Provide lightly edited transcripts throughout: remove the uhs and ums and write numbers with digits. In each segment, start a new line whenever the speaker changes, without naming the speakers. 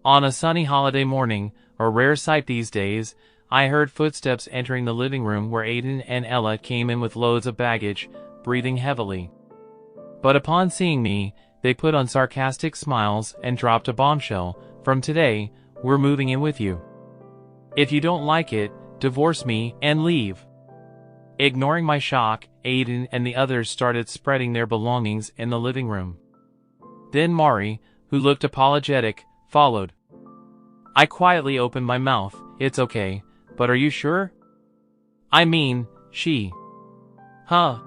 On a sunny holiday morning, a rare sight these days, I heard footsteps entering the living room where Aiden and Ella came in with loads of baggage, breathing heavily. But upon seeing me, they put on sarcastic smiles and dropped a bombshell. From today, we're moving in with you. If you don't like it, divorce me and leave. Ignoring my shock, Aiden and the others started spreading their belongings in the living room. Then Mari, who looked apologetic, followed. I quietly opened my mouth. It's okay, but are you sure? I mean, she. Huh?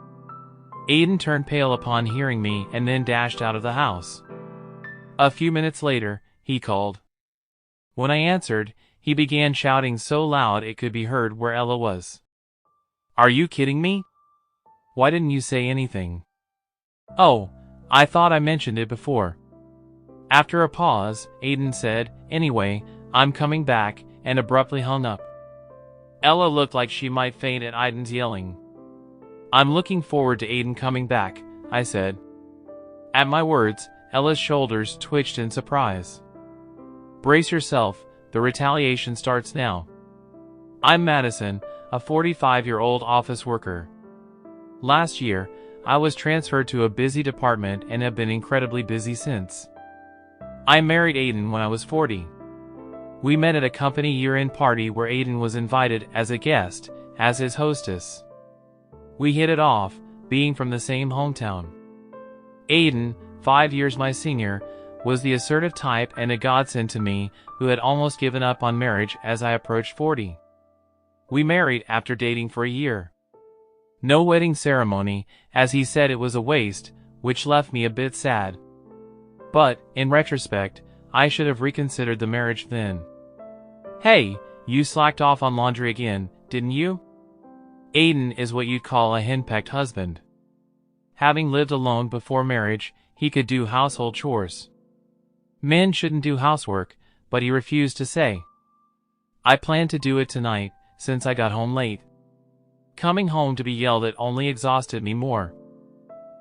Aiden turned pale upon hearing me and then dashed out of the house. A few minutes later, he called. When I answered, he began shouting so loud it could be heard where Ella was. Are you kidding me? Why didn't you say anything? Oh, I thought I mentioned it before. After a pause, Aiden said, anyway, I'm coming back, and abruptly hung up. Ella looked like she might faint at Aiden's yelling. I'm looking forward to Aiden coming back, I said. At my words, Ella's shoulders twitched in surprise. Brace yourself, the retaliation starts now. I'm Madison, a 45-year-old office worker. Last year, I was transferred to a busy department and have been incredibly busy since. I married Aiden when I was 40. We met at a company year-end party where Aiden was invited as a guest, as his hostess. We hit it off, being from the same hometown. Aiden, 5 years my senior, was the assertive type and a godsend to me who had almost given up on marriage as I approached 40. We married after dating for a year. No wedding ceremony, as he said it was a waste, which left me a bit sad. But, in retrospect, I should have reconsidered the marriage then. Hey, you slacked off on laundry again, didn't you? Aiden is what you'd call a henpecked husband. Having lived alone before marriage, he could do household chores. Men shouldn't do housework, but he refused to say. I planned to do it tonight, since I got home late. Coming home to be yelled at only exhausted me more.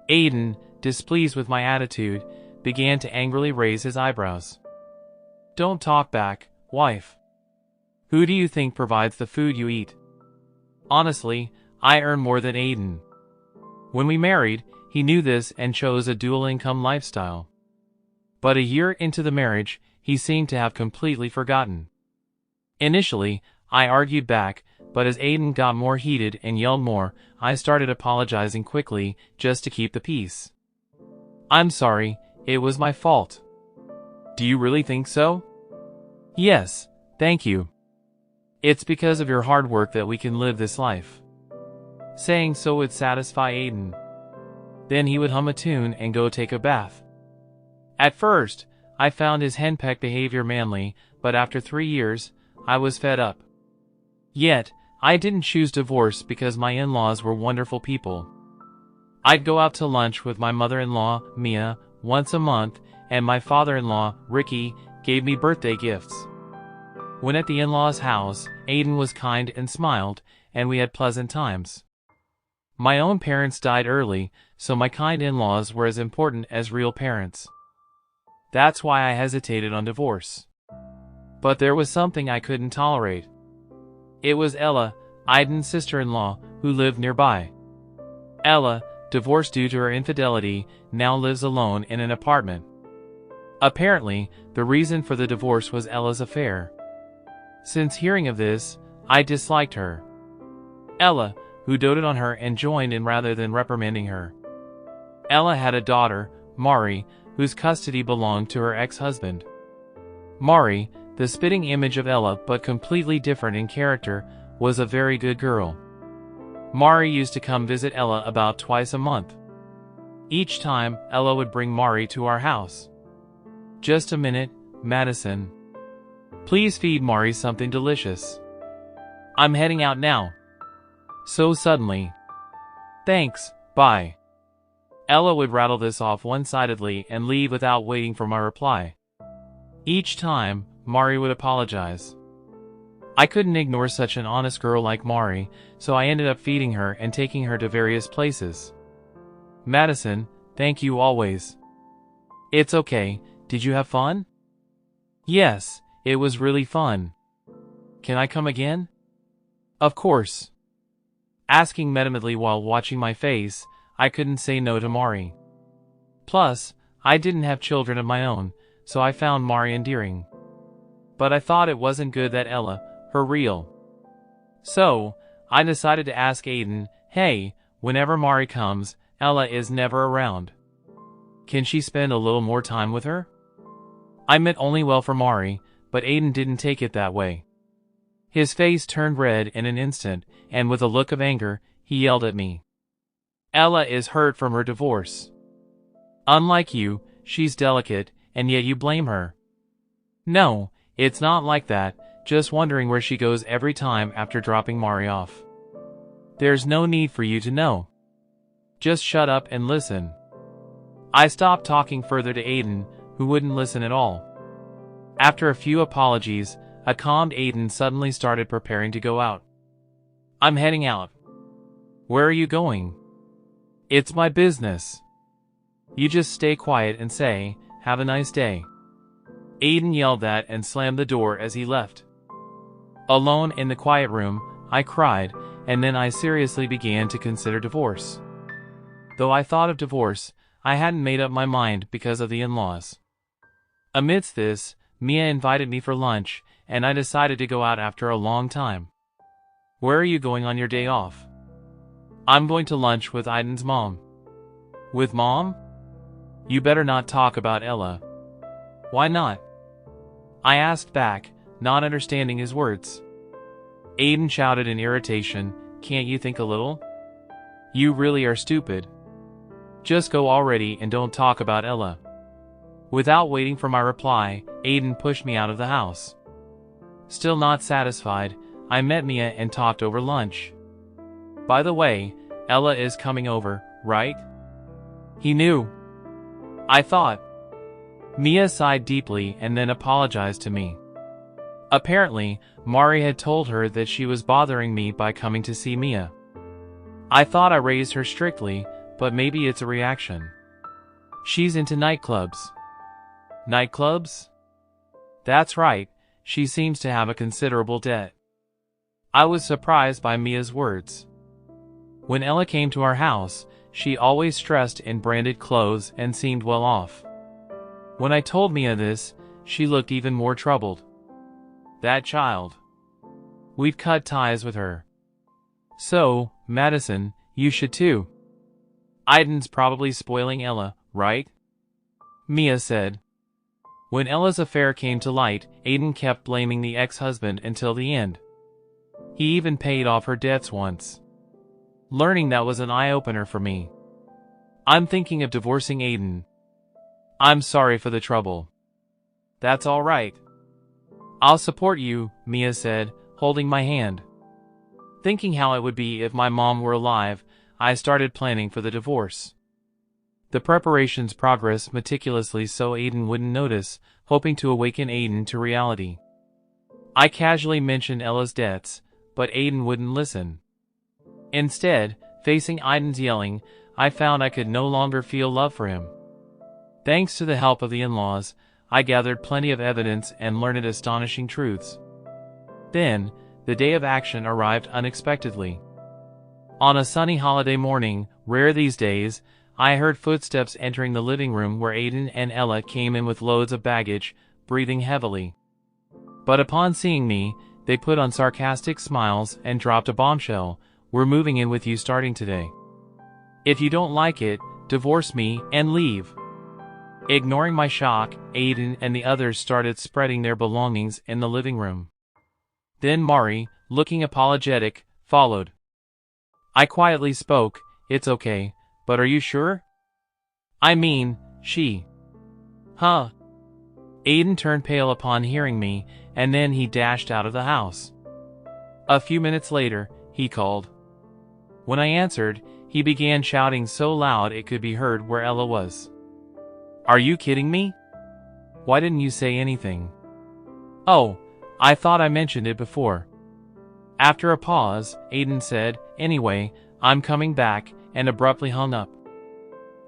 Aiden, displeased with my attitude, began to angrily raise his eyebrows. Don't talk back, wife. Who do you think provides the food you eat? Honestly, I earn more than Aiden. When we married, he knew this and chose a dual-income lifestyle. But a year into the marriage, he seemed to have completely forgotten. Initially, I argued back, but as Aiden got more heated and yelled more, I started apologizing quickly, just to keep the peace. I'm sorry, it was my fault. Do you really think so? Yes, thank you. It's because of your hard work that we can live this life. Saying so would satisfy Aiden. Then he would hum a tune and go take a bath. At first, I found his henpecked behavior manly, but after 3 years, I was fed up. Yet, I didn't choose divorce because my in-laws were wonderful people. I'd go out to lunch with my mother-in-law, Mia, once a month, and my father-in-law, Ricky, gave me birthday gifts. When at the in-laws' house, Aiden was kind and smiled, and we had pleasant times. My own parents died early, so my kind in-laws were as important as real parents. That's why I hesitated on divorce. But there was something I couldn't tolerate. It was Ella, Aiden's sister-in-law, who lived nearby. Ella, divorced due to her infidelity, now lives alone in an apartment. Apparently, the reason for the divorce was Ella's affair. Since hearing of this, I disliked her. Ella, who doted on her and joined in rather than reprimanding her. Ella had a daughter, Mari, whose custody belonged to her ex-husband. Mari, the spitting image of Ella but completely different in character, was a very good girl. Mari used to come visit Ella about twice a month. Each time, Ella would bring Mari to our house. Just a minute, Madison. Please feed Mari something delicious. I'm heading out now. So suddenly. Thanks, bye. Ella would rattle this off one-sidedly and leave without waiting for my reply. Each time, Mari would apologize. I couldn't ignore such an honest girl like Mari, so I ended up feeding her and taking her to various places. Madison, thank you always. It's okay, did you have fun? Yes, it was really fun. Can I come again? Of course. Asking meditatively while watching my face, I couldn't say no to Mari. Plus, I didn't have children of my own, so I found Mari endearing. But I thought it wasn't good that Ella, her real. So, I decided to ask Aiden, hey, whenever Mari comes, Ella is never around. Can she spend a little more time with her? I meant only well for Mari, but Aiden didn't take it that way. His face turned red in an instant, and with a look of anger, he yelled at me. Ella is hurt from her divorce. Unlike you, she's delicate, and yet you blame her. No, it's not like that, just wondering where she goes every time after dropping Mari off. There's no need for you to know. Just shut up and listen. I stopped talking further to Aiden, who wouldn't listen at all. After a few apologies, a calmed Aiden suddenly started preparing to go out. I'm heading out. Where are you going? It's my business. You just stay quiet and say, have a nice day. Aiden yelled that and slammed the door as he left. Alone in the quiet room, I cried, and then I seriously began to consider divorce. Though I thought of divorce, I hadn't made up my mind because of the in-laws. Amidst this, Mia invited me for lunch, and I decided to go out after a long time. Where are you going on your day off? I'm going to lunch with Aiden's mom. With mom? You better not talk about Ella. Why not? I asked back, not understanding his words. Aiden shouted in irritation, can't you think a little? You really are stupid. Just go already and don't talk about Ella. Without waiting for my reply, Aiden pushed me out of the house. Still not satisfied, I met Mia and talked over lunch. By the way, Ella is coming over, right? He knew. I thought. Mia sighed deeply and then apologized to me. Apparently, Mari had told her that she was bothering me by coming to see Mia. I thought I raised her strictly, but maybe it's a reaction. She's into nightclubs. Nightclubs? That's right, she seems to have a considerable debt. I was surprised by Mia's words. When Ella came to our house, she always dressed in branded clothes and seemed well off. When I told Mia this, she looked even more troubled. That child. We've cut ties with her. So, Madison, you should too. Aiden's probably spoiling Ella, right? Mia said. When Ella's affair came to light, Aiden kept blaming the ex-husband until the end. He even paid off her debts once. Learning that was an eye-opener for me. I'm thinking of divorcing Aiden. I'm sorry for the trouble. That's all right. I'll support you, Mia said, holding my hand. Thinking how it would be if my mom were alive, I started planning for the divorce. The preparations progressed meticulously so Aiden wouldn't notice, hoping to awaken Aiden to reality. I casually mentioned Ella's debts, but Aiden wouldn't listen. Instead, facing Aiden's yelling, I found I could no longer feel love for him. Thanks to the help of the in-laws, I gathered plenty of evidence and learned astonishing truths. Then, the day of action arrived unexpectedly. On a sunny holiday morning, rare these days, I heard footsteps entering the living room where Aiden and Ella came in with loads of baggage, breathing heavily. But upon seeing me, they put on sarcastic smiles and dropped a bombshell. We're moving in with you starting today. If you don't like it, divorce me and leave. Ignoring my shock, Aiden and the others started spreading their belongings in the living room. Then Mari, looking apologetic, followed. I quietly spoke, it's okay, but are you sure? I mean, she. Huh? Aiden turned pale upon hearing me, and then he dashed out of the house. A few minutes later, he called. When I answered, he began shouting so loud it could be heard where Ella was. Are you kidding me? Why didn't you say anything? Oh, I thought I mentioned it before. After a pause, Aiden said, anyway, I'm coming back, and abruptly hung up.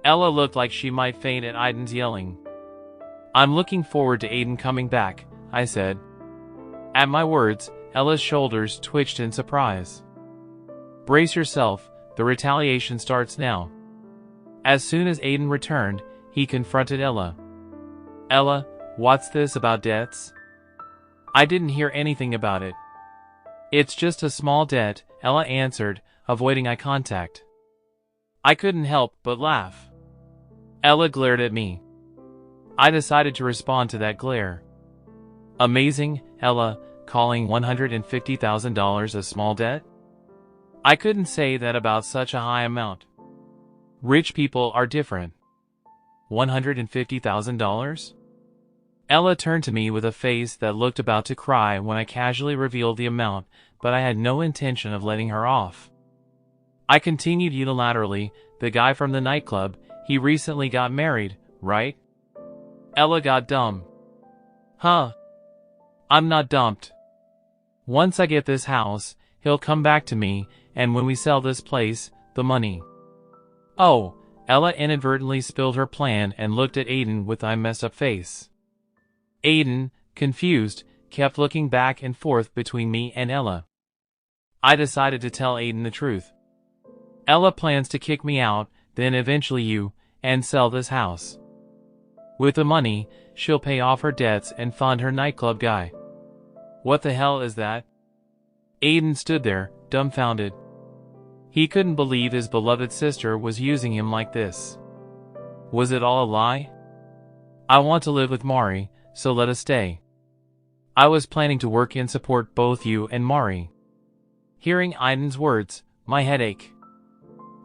Ella looked like she might faint at Aiden's yelling. I'm looking forward to Aiden coming back, I said. At my words, Ella's shoulders twitched in surprise. Brace yourself, the retaliation starts now. As soon as Aiden returned, he confronted Ella. Ella, what's this about debts? I didn't hear anything about it. It's just a small debt, Ella answered, avoiding eye contact. I couldn't help but laugh. Ella glared at me. I decided to respond to that glare. Amazing, Ella, calling $150,000 a small debt? I couldn't say that about such a high amount. Rich people are different. $150,000? Ella turned to me with a face that looked about to cry when I casually revealed the amount, but I had no intention of letting her off. I continued unilaterally, the guy from the nightclub, he recently got married, right? Ella got dumb. Huh? I'm not dumped. Once I get this house, he'll come back to me, and when we sell this place, the money. Oh, Ella inadvertently spilled her plan and looked at Aiden with a messed up face. Aiden, confused, kept looking back and forth between me and Ella. I decided to tell Aiden the truth. Ella plans to kick me out, then eventually you, and sell this house. With the money, she'll pay off her debts and fund her nightclub guy. What the hell is that? Aiden stood there, dumbfounded. He couldn't believe his beloved sister was using him like this. Was it all a lie? I want to live with Mari, so let us stay. I was planning to work and support both you and Mari. Hearing Aiden's words, my head ached.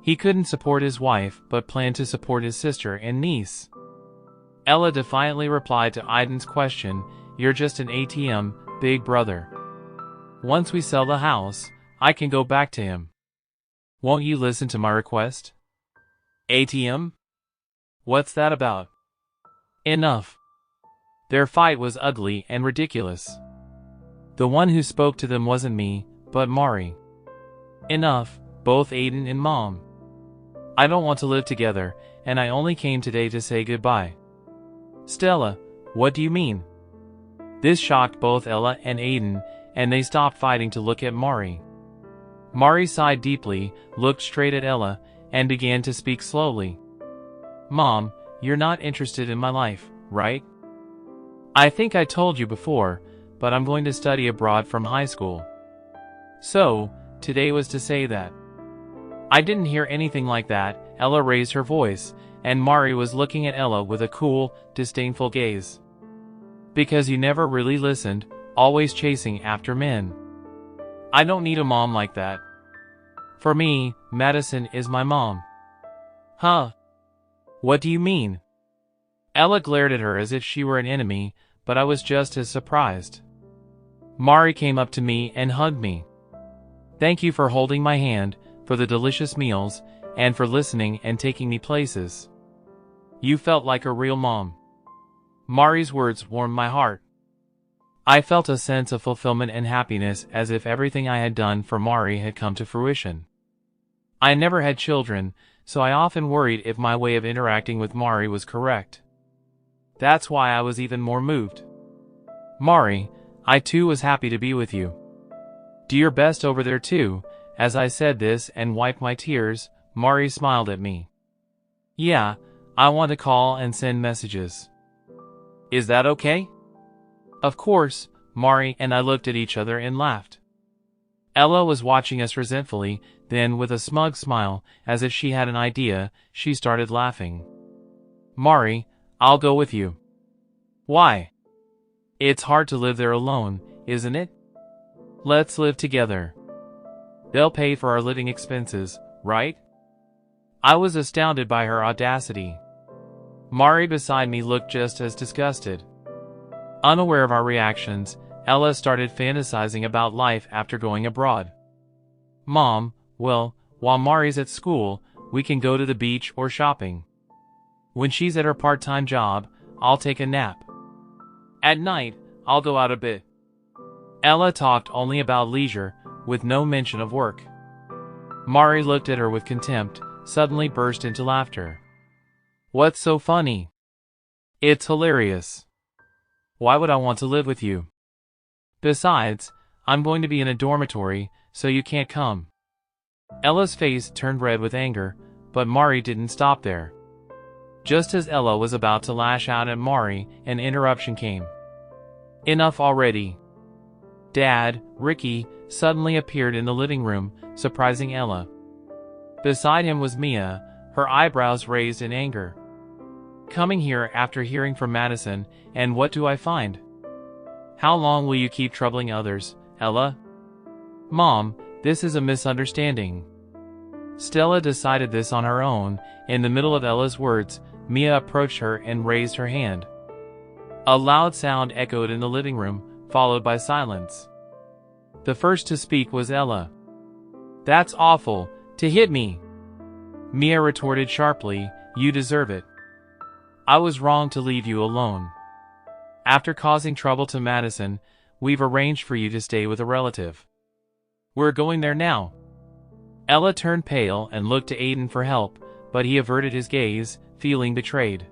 He couldn't support his wife, but planned to support his sister and niece. Ella defiantly replied to Aiden's question, "You're just an ATM, big brother. Once we sell the house, I can go back to him. Won't you listen to my request?" ATM? What's that about? Enough. Their fight was ugly and ridiculous. The one who spoke to them wasn't me, but Mari. Enough, both Aiden and Mom. I don't want to live together, and I only came today to say goodbye. Stella, what do you mean? This shocked both Ella and Aiden, and they stopped fighting to look at Mari. Mari sighed deeply, looked straight at Ella, and began to speak slowly. Mom, you're not interested in my life, right? I think I told you before, but I'm going to study abroad from high school. So, today was to say that. I didn't hear anything like that, Ella raised her voice, and Mari was looking at Ella with a cool, disdainful gaze. Because you never really listened, always chasing after men. I don't need a mom like that. For me, Madison is my mom. Huh? What do you mean? Ella glared at her as if she were an enemy, but I was just as surprised. Mari came up to me and hugged me. Thank you for holding my hand, for the delicious meals, and for listening and taking me places. You felt like a real mom. Mari's words warmed my heart. I felt a sense of fulfillment and happiness as if everything I had done for Mari had come to fruition. I never had children, so I often worried if my way of interacting with Mari was correct. That's why I was even more moved. Mari, I too was happy to be with you. Do your best over there too. As I said this and wiped my tears, Mari smiled at me. Yeah, I want to call and send messages. Is that okay? Of course, Mari and I looked at each other and laughed. Ella was watching us resentfully, then with a smug smile, as if she had an idea, she started laughing. Mari, I'll go with you. Why? It's hard to live there alone, isn't it? Let's live together. They'll pay for our living expenses, right? I was astounded by her audacity. Mari beside me looked just as disgusted. Unaware of our reactions, Ella started fantasizing about life after going abroad. Mom, well, while Mari's at school, we can go to the beach or shopping. When she's at her part-time job, I'll take a nap. At night, I'll go out a bit. Ella talked only about leisure, with no mention of work. Mari looked at her with contempt, suddenly burst into laughter. What's so funny? It's hilarious. Why would I want to live with you? Besides, I'm going to be in a dormitory, so you can't come. Ella's face turned red with anger, but Mari didn't stop there. Just as Ella was about to lash out at Mari, an interruption came. Enough already. Dad, Ricky, suddenly appeared in the living room, surprising Ella. Beside him was Mia, her eyebrows raised in anger. Coming here after hearing from Madison, and what do I find? How long will you keep troubling others, Ella? Mom, this is a misunderstanding. Stella decided this on her own. In the middle of Ella's words, Mia approached her and raised her hand. A loud sound echoed in the living room, followed by silence. The first to speak was Ella. That's awful, to hit me. Mia retorted sharply, you deserve it. I was wrong to leave you alone. After causing trouble to Madison, we've arranged for you to stay with a relative. We're going there now. Ella turned pale and looked to Aiden for help, but he averted his gaze, feeling betrayed.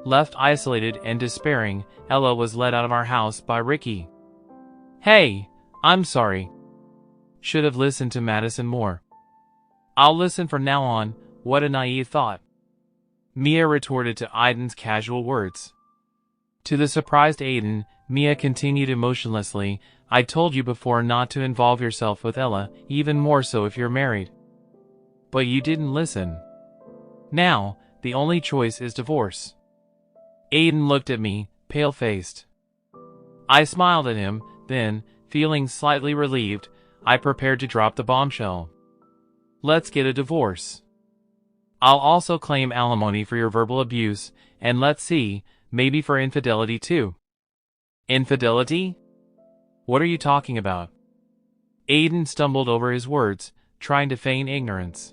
Left isolated and despairing, Ella was led out of our house by Ricky. Hey, I'm sorry. Should have listened to Madison more. I'll listen from now on, what a naive thought. Mia retorted to Aiden's casual words. To the surprised Aiden, Mia continued emotionlessly, I told you before not to involve yourself with Ella, even more so if you're married. But you didn't listen. Now, the only choice is divorce. Aiden looked at me, pale-faced. I smiled at him, then, feeling slightly relieved, I prepared to drop the bombshell. Let's get a divorce. I'll also claim alimony for your verbal abuse, and let's see, maybe for infidelity too. Infidelity? What are you talking about? Aiden stumbled over his words, trying to feign ignorance.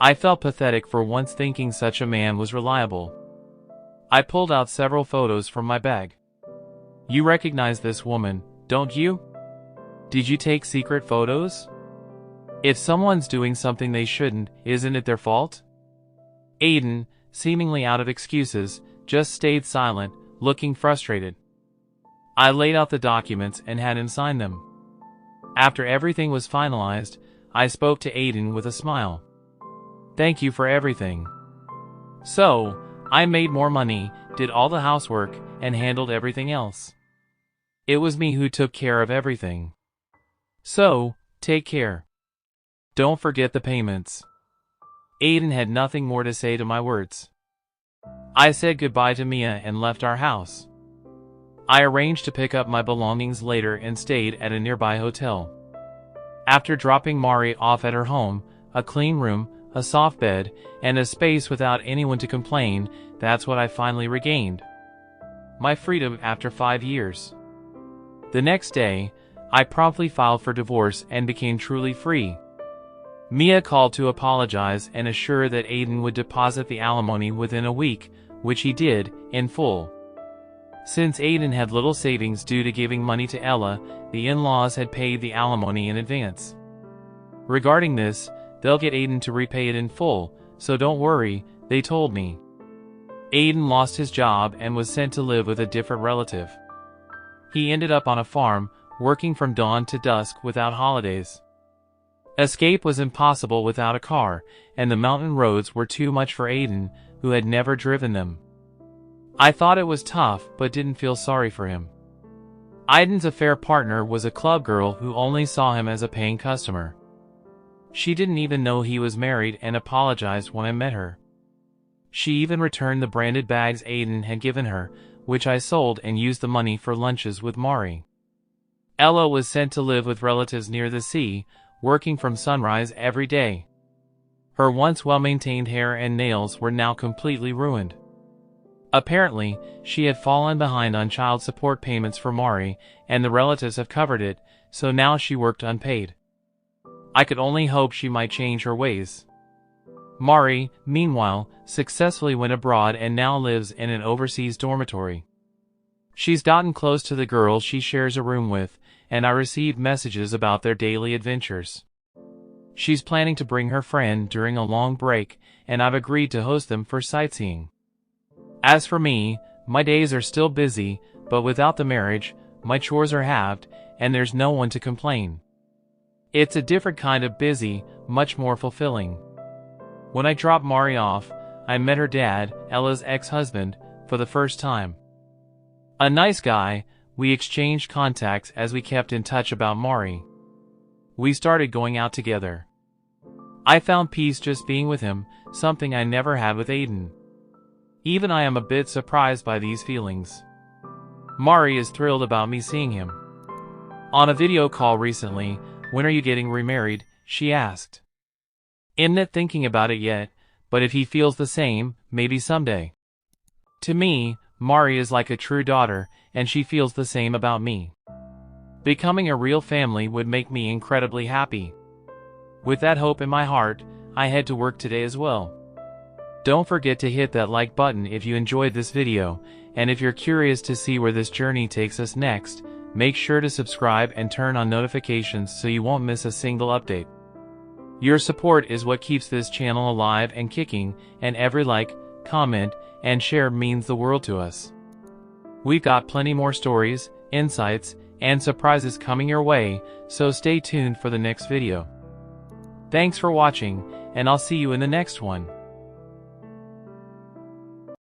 I felt pathetic for once thinking such a man was reliable. I pulled out several photos from my bag. You recognize this woman, don't you? Did you take secret photos? If someone's doing something they shouldn't, isn't it their fault? Aiden, seemingly out of excuses, just stayed silent, looking frustrated. I laid out the documents and had him sign them. After everything was finalized, I spoke to Aiden with a smile. Thank you for everything. So, I made more money, did all the housework, and handled everything else. It was me who took care of everything. So, take care. Don't forget the payments. Aiden had nothing more to say to my words. I said goodbye to Mia and left our house. I arranged to pick up my belongings later and stayed at a nearby hotel. After dropping Mari off at her home, a clean room, a soft bed, and a space without anyone to complain, that's what I finally regained. My freedom after 5 years. The next day, I promptly filed for divorce and became truly free. Mia called to apologize and assure that Aiden would deposit the alimony within a week, which he did, in full. Since Aiden had little savings due to giving money to Ella, the in-laws had paid the alimony in advance. Regarding this, they'll get Aiden to repay it in full, so don't worry, they told me. Aiden lost his job and was sent to live with a different relative. He ended up on a farm, working from dawn to dusk without holidays. Escape was impossible without a car, and the mountain roads were too much for Aiden, who had never driven them. I thought it was tough, but didn't feel sorry for him. Aiden's affair partner was a club girl who only saw him as a paying customer. She didn't even know he was married and apologized when I met her. She even returned the branded bags Aiden had given her, which I sold and used the money for lunches with Mari. Ella was sent to live with relatives near the sea, working from sunrise every day. Her once well-maintained hair and nails were now completely ruined. Apparently, she had fallen behind on child support payments for Mari, and the relatives have covered it, so now she worked unpaid. I could only hope she might change her ways. Mari, meanwhile, successfully went abroad and now lives in an overseas dormitory. She's gotten close to the girl she shares a room with, and I received messages about their daily adventures. She's planning to bring her friend during a long break, and I've agreed to host them for sightseeing. As for me, my days are still busy, but without the marriage, my chores are halved, and there's no one to complain. It's a different kind of busy, much more fulfilling. When I dropped Mari off, I met her dad, Ella's ex-husband, for the first time. A nice guy, we exchanged contacts as we kept in touch about Mari. We started going out together. I found peace just being with him, something I never had with Aiden. Even I am a bit surprised by these feelings. Mari is thrilled about me seeing him. On a video call recently, "When are you getting remarried?" she asked. I'm not thinking about it yet, but if he feels the same, maybe someday. To me, Mari is like a true daughter, and she feels the same about me. Becoming a real family would make me incredibly happy. With that hope in my heart, I head to work today as well. Don't forget to hit that like button if you enjoyed this video, and if you're curious to see where this journey takes us next, make sure to subscribe and turn on notifications so you won't miss a single update. Your support is what keeps this channel alive and kicking, and every like, comment, and share means the world to us. We've got plenty more stories, insights, and surprises coming your way, so stay tuned for the next video. Thanks for watching, and I'll see you in the next one.